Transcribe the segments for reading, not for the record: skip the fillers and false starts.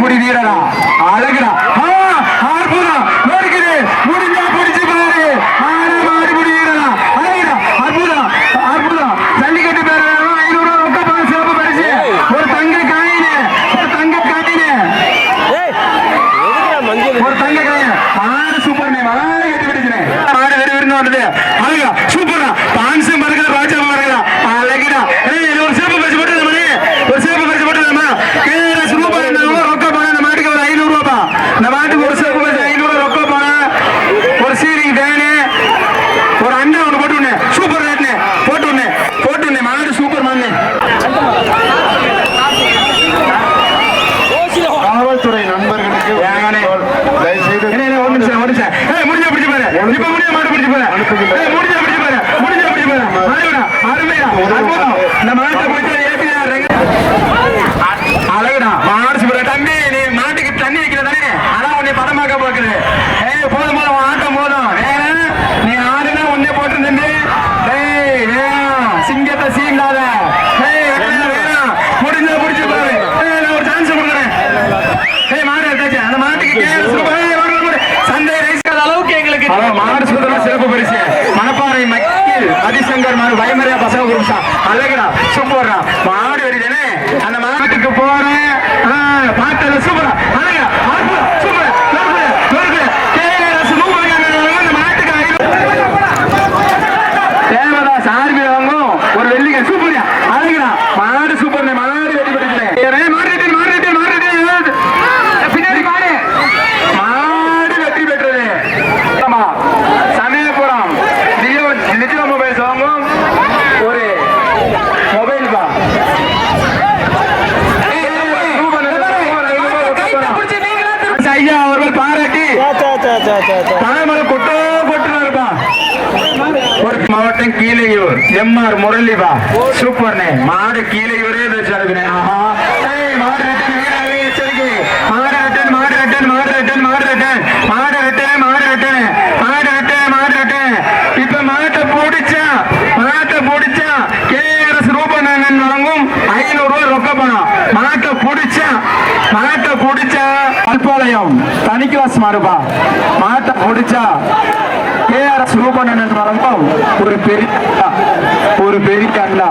மாடுபுடி வீரரா அழகுடா அற்புதம் நோடிக்குது முடிஞ்சா பிடிச்சு பாரு மாடுபுடி வீரரா அழகுடா அற்புதம் அற்புதம் ஜல்லிக்கட்டு பேர் 500 ரூபாய் ரொக்க பணம் சிறப்பு பரிசு ஒரு தங்க காயினு ஒரு தங்க காயினு ஒரு தங்க காயின் மாடு சூப்பர் மாடு கட்டி பிடிச்சினேன் மாடு வெறு வெறுன்னு வருது அழகா சூப்பரா பான்சம் பறக்குது ராஜா பறக்குதா அழகுடா ஒரு சிறப்பு பரிசு போட்டு ஒரு சிறப்பு பரிசு போட்டு சூப்பர் ரொக்க பணம் இந்த மாட்டுக்கு ஒரு 500 ரூபா இந்த மாட்டுக்கு ஒரு சிறப்பு பரிசு 500 ரொக்க பணம் ஒரு சீரிங் தேனு ஒரு அண்டா ஒன்று போட்டு விடனே சூப்பர் ரேட்னு போட்டு விடனே மாடு சூப்பர் மாடு காவல்துறை நண்பர்களுக்கு முடிஞ்சா பிடிச்சு பாரு இப்ப முடிஞ்ச மாடு பிடிச்சு பாரு முடிஞ்சா பிடிச்சு பாரு அருமையா இந்த மாட்டை பிடிச்சா அழகுடா மாடு சூப்பர் தம்பி நீ மாட்டுக்கு தண்ணி வைக்கிற தானே அதான் உன்னை பதமாக்க போக்குது போதும் போதும் ஆட்டம் போதும் வேற நீ ஆடுனா உன்னே போட்டு தம்பி சிங்கத்தை சீண்டாத முடிஞ்சா பிடிச்சு பாரு நான் ஒரு சான்ஸ் கொடுக்குறேன் மாடு எடுத்தாச்சு அந்த மாட்டுக்கு சந்தை ரைஸ் அளவுக்கு எங்களுக்கு மாடு சுத்தமா சிறப்பு பரிசு மணப்பாறை மக்கள் அதிசங்கர் மாடு பயமறையா பசங்க குரூப்ஸா அழகுடா சூப்பர்ரா மாடு வருதுன்னு அந்த மாட்டுக்கு போறேன் பாட்டு சூப்பரா அழகா சூப்பர் தேவதாஸ் ஆர்மி வாங்கும் ஒரு வெள்ளிக்க சூப்பரியா அழகுடா மாடு சூப்பர் மாடு வெட்டி பிடிக்கிறேன் பின்னாடி மாடு மாடு வெற்றி பெற்றது சமயபுரம் நிஜ மொபைல்ஸ் வாங்கும் ஒரு மொபைல் பா ஐயா அவர்கள் பாராட்டி தாமரை கொட்டுறாருப்பா மாவட்டம் கீழையூர் எம்ஆர் முரளிபா சூப்பர்னே மாடு கீழையூரே இப்ப மாட்டை பிடிச்சா KRS ரூபநாதன் வழங்கும் 500 ரூபாய் ரொக்க பணம் மாட்டை பிடிச்சா அல்பாலயம் தனி கிளாஸ் மாறுபா மாட்டை பிடிச்சா KRS ரூபநாதன் வழங்கும் ஒரு பெரிய அண்டா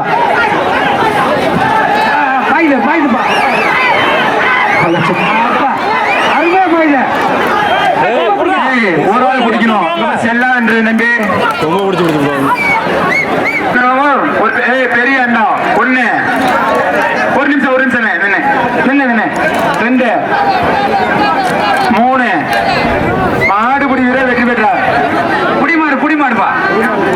ஒரு ஆள் பிடிக்கணும் செல்லா என்று நம்பி ரொம்ப பிடிச்சி பெரிய அண்ணா ஒண்ணு ஒரு நிமிஷம் ரெண்டு